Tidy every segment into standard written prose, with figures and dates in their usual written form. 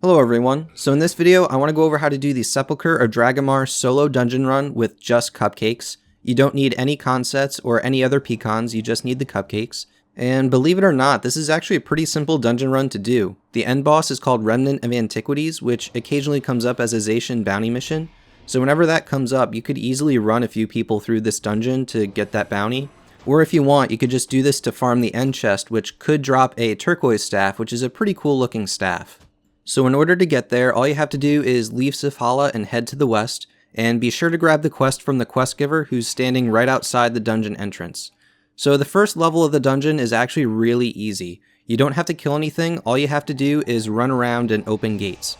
Hello everyone, so in this video I want to go over how to do the Sepulchre of Dragrimmar Solo dungeon run with just cupcakes. You don't need any ConSets or any other PCons, you just need the cupcakes. And believe it or not, this is actually a pretty simple dungeon run to do. The end boss is called Remnant of Antiquities, which occasionally comes up as a Zacian bounty mission. So whenever that comes up, you could easily run a few people through this dungeon to get that bounty. Or if you want, you could just do this to farm the end chest, which could drop a Turquoise Staff, which is a pretty cool looking staff. So in order to get there, all you have to do is leave Sifhala and head to the west, and be sure to grab the quest from the quest giver who's standing right outside the dungeon entrance. So the first level of the dungeon is actually really easy. You don't have to kill anything, all you have to do is run around and open gates.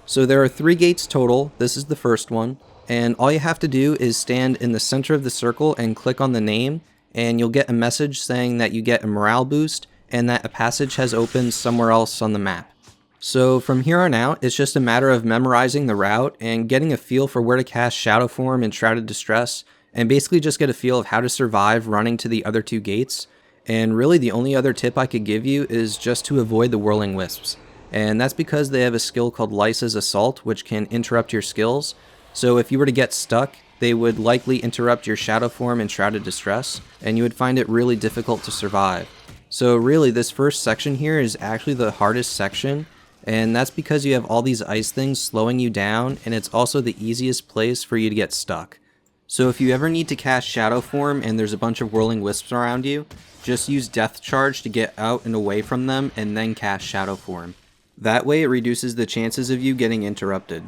So there are 3 gates total, this is the first one, and all you have to do is stand in the center of the circle and click on the name, and you'll get a message saying that you get a morale boost, and that a passage has opened somewhere else on the map. So from here on out, it's just a matter of memorizing the route and getting a feel for where to cast Shadow Form and Shrouded Distress, and basically just get a feel of how to survive running to the other 2 gates. And really the only other tip I could give you is just to avoid the Whirling Wisps. And that's because they have a skill called Lysa's Assault, which can interrupt your skills. So if you were to get stuck, they would likely interrupt your Shadow Form and Shrouded Distress, and you would find it really difficult to survive. So really this first section here is actually the hardest section, and that's because you have all these ice things slowing you down, and it's also the easiest place for you to get stuck. So if you ever need to cast Shadow Form and there's a bunch of Whirling Wisps around you, just use Death Charge to get out and away from them and then cast Shadow Form. That way it reduces the chances of you getting interrupted.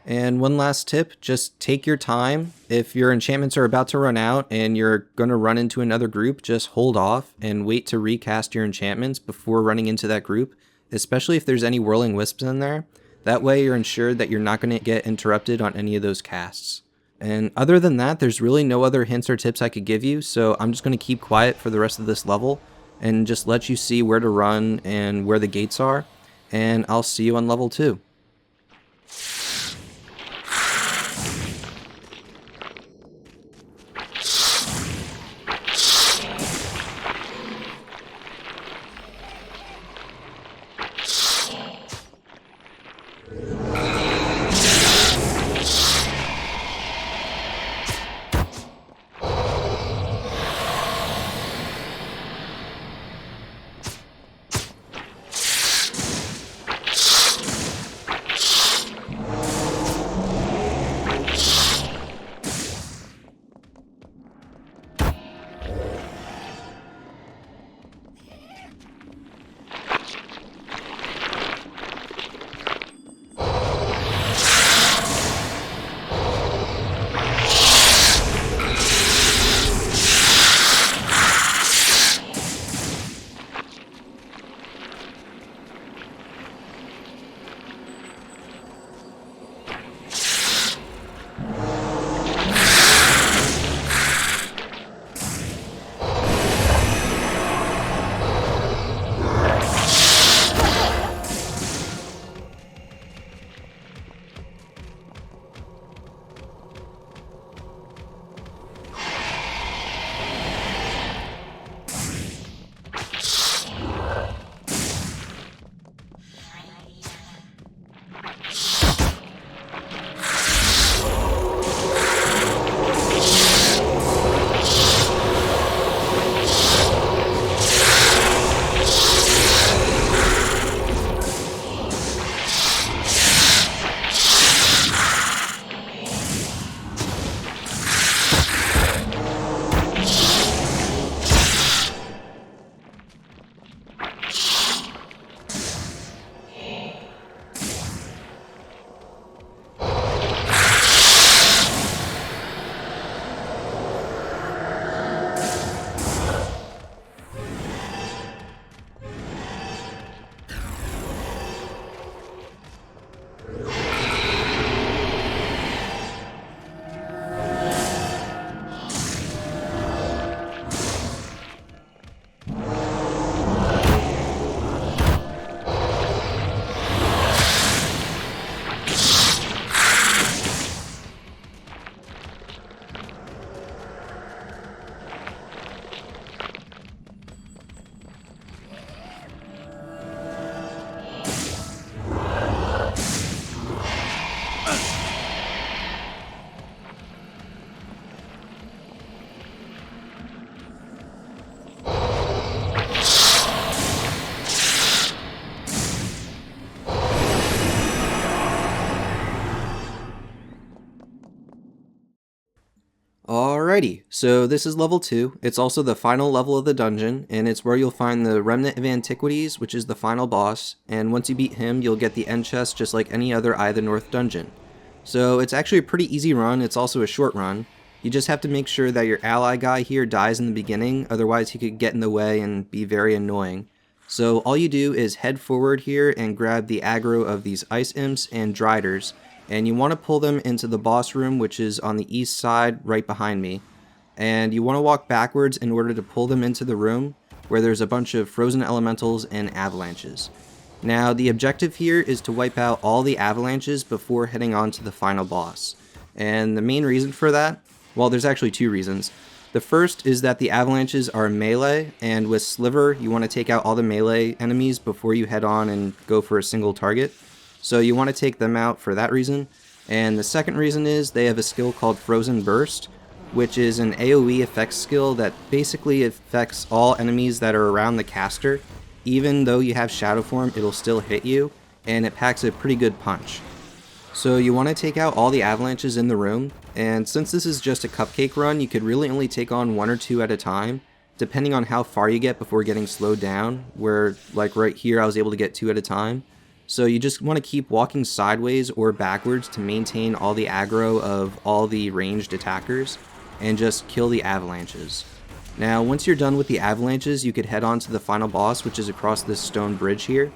And one last tip, just take your time. If your enchantments are about to run out and you're going to run into another group, just hold off and wait to recast your enchantments before running into that group, especially if there's any Whirling Wisps in there. That way you're ensured that you're not going to get interrupted on any of those casts. And other than that, there's really no other hints or tips I could give you, so I'm just going to keep quiet for the rest of this level and just let you see where to run and where the gates are, and I'll see you on level 2. Alrighty, so this is level 2. It's also the final level of the dungeon, and it's where you'll find the Remnant of Antiquities, which is the final boss, and once you beat him, you'll get the end chest just like any other Eye of the North dungeon. So it's actually a pretty easy run, it's also a short run. You just have to make sure that your ally guy here dies in the beginning, otherwise he could get in the way and be very annoying. So all you do is head forward here and grab the aggro of these ice imps and driders, and you want to pull them into the boss room, which is on the east side right behind me. And you want to walk backwards in order to pull them into the room where there's a bunch of frozen elementals and avalanches. Now the objective here is to wipe out all the avalanches before heading on to the final boss. And the main reason for that, well, there's actually two reasons. The first is that the avalanches are melee, and with Sliver you want to take out all the melee enemies before you head on and go for a single target. So you want to take them out for that reason. And the second reason is they have a skill called Frozen Burst, which is an AoE effect skill that basically affects all enemies that are around the caster. Even though you have Shadow Form, it'll still hit you, and it packs a pretty good punch. So you want to take out all the avalanches in the room, and since this is just a cupcake run, you could really only take on 1 or 2 at a time, depending on how far you get before getting slowed down, where like right here I was able to get 2 at a time. So you just want to keep walking sideways or backwards to maintain all the aggro of all the ranged attackers, and just kill the avalanches. Now once you're done with the avalanches, you could head on to the final boss, which is across this stone bridge here.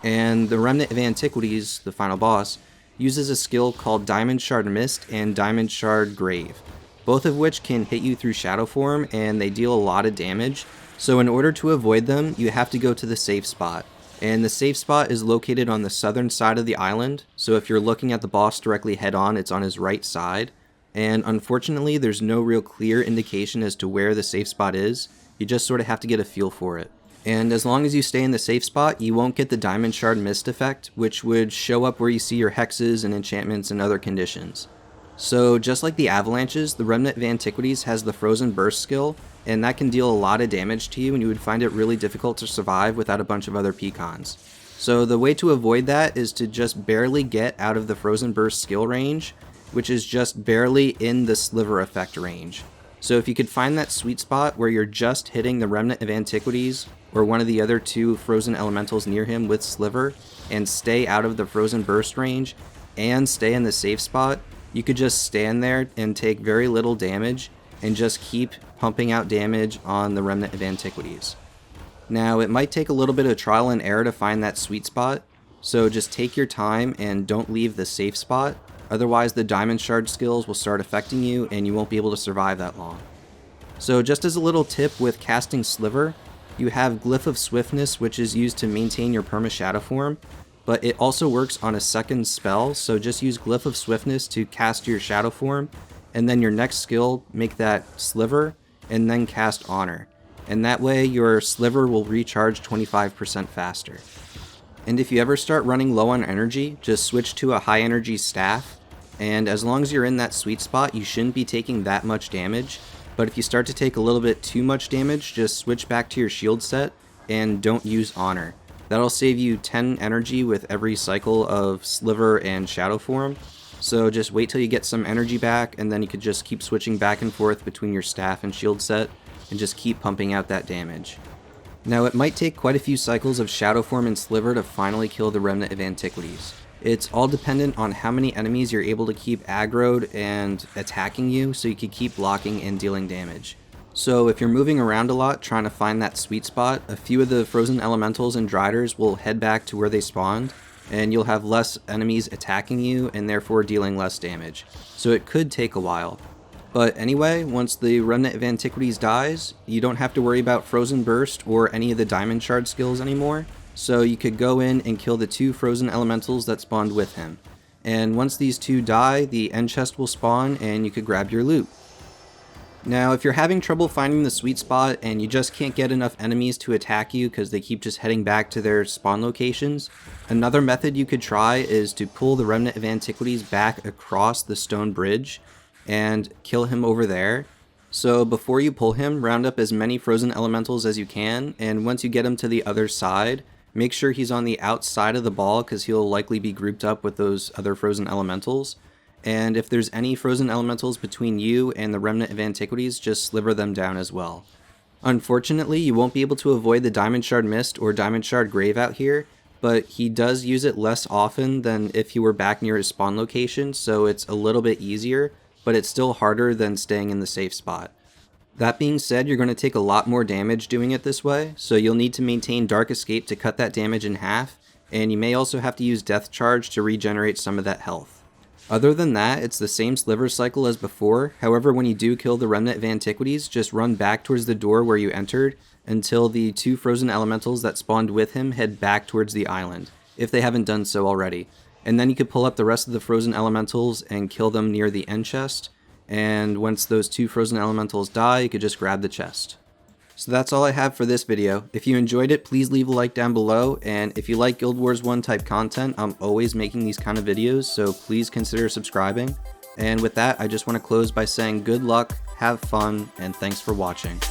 And the Remnant of Antiquities, the final boss, uses a skill called Diamond Shard Mist and Diamond Shard Grave, both of which can hit you through Shadow Form, and they deal a lot of damage. So in order to avoid them, you have to go to the safe spot. And the safe spot is located on the southern side of the island, so if you're looking at the boss directly head on, it's on his right side. And unfortunately, there's no real clear indication as to where the safe spot is. You just sort of have to get a feel for it. And as long as you stay in the safe spot, you won't get the Diamond Shard Mist effect, which would show up where you see your hexes and enchantments and other conditions. So just like the avalanches, the Remnant of Antiquities has the Frozen Burst skill, and that can deal a lot of damage to you, and you would find it really difficult to survive without a bunch of other PCons. So the way to avoid that is to just barely get out of the Frozen Burst skill range, which is just barely in the Sliver effect range. So if you could find that sweet spot where you're just hitting the Remnant of Antiquities or one of the other 2 frozen elementals near him with Sliver, and stay out of the Frozen Burst range and stay in the safe spot, you could just stand there and take very little damage and just keep pumping out damage on the Remnant of Antiquities. Now it might take a little bit of trial and error to find that sweet spot, so just take your time and don't leave the safe spot. Otherwise the Diamond Shard skills will start affecting you and you won't be able to survive that long. So just as a little tip with casting Sliver, you have Glyph of Swiftness, which is used to maintain your perma Shadow Form, but it also works on a second spell, so just use Glyph of Swiftness to cast your Shadow Form, and then your next skill, make that Sliver, and then cast Honor. And that way your Sliver will recharge 25% faster. And if you ever start running low on energy, just switch to a high energy staff, and as long as you're in that sweet spot, you shouldn't be taking that much damage. But if you start to take a little bit too much damage, just switch back to your shield set and don't use Honor. That'll save you 10 energy with every cycle of Sliver and Shadow Form. So just wait till you get some energy back, and then you could just keep switching back and forth between your staff and shield set and just keep pumping out that damage. Now it might take quite a few cycles of Shadow Form and Sliver to finally kill the Remnant of Antiquities. It's all dependent on how many enemies you're able to keep aggroed and attacking you, so you can keep blocking and dealing damage. So if you're moving around a lot trying to find that sweet spot, a few of the frozen elementals and driders will head back to where they spawned, and you'll have less enemies attacking you and therefore dealing less damage. So it could take a while. But anyway, once the Remnant of Antiquities dies, you don't have to worry about Frozen Burst or any of the Diamond Shard skills anymore. So you could go in and kill the 2 frozen elementals that spawned with him. And once these 2 die, the end chest will spawn and you could grab your loot. Now if you're having trouble finding the sweet spot and you just can't get enough enemies to attack you because they keep just heading back to their spawn locations, another method you could try is to pull the Remnant of Antiquities back across the stone bridge and kill him over there. So before you pull him, round up as many frozen elementals as you can, and once you get him to the other side, make sure he's on the outside of the ball because he'll likely be grouped up with those other frozen elementals. and if there's any frozen elementals between you and the Remnant of Antiquities, just sliver them down as well. Unfortunately, you won't be able to avoid the Diamond Shard Mist or Diamond Shard Grave out here, but he does use it less often than if he were back near his spawn location, so it's a little bit easier, but it's still harder than staying in the safe spot. That being said, you're going to take a lot more damage doing it this way, so you'll need to maintain Dark Escape to cut that damage in half, and you may also have to use Death Charge to regenerate some of that health. Other than that, it's the same sliver cycle as before. However, when you do kill the Remnant of Antiquities, just run back towards the door where you entered until the 2 frozen elementals that spawned with him head back towards the island, if they haven't done so already. And then you could pull up the rest of the frozen elementals and kill them near the end chest, and once those 2 frozen elementals die, you could just grab the chest. So that's all I have for this video. If you enjoyed it, please leave a like down below, and if you like Guild Wars 1 type content, I'm always making these kind of videos, so please consider subscribing. And with that, I just want to close by saying good luck, have fun, and thanks for watching.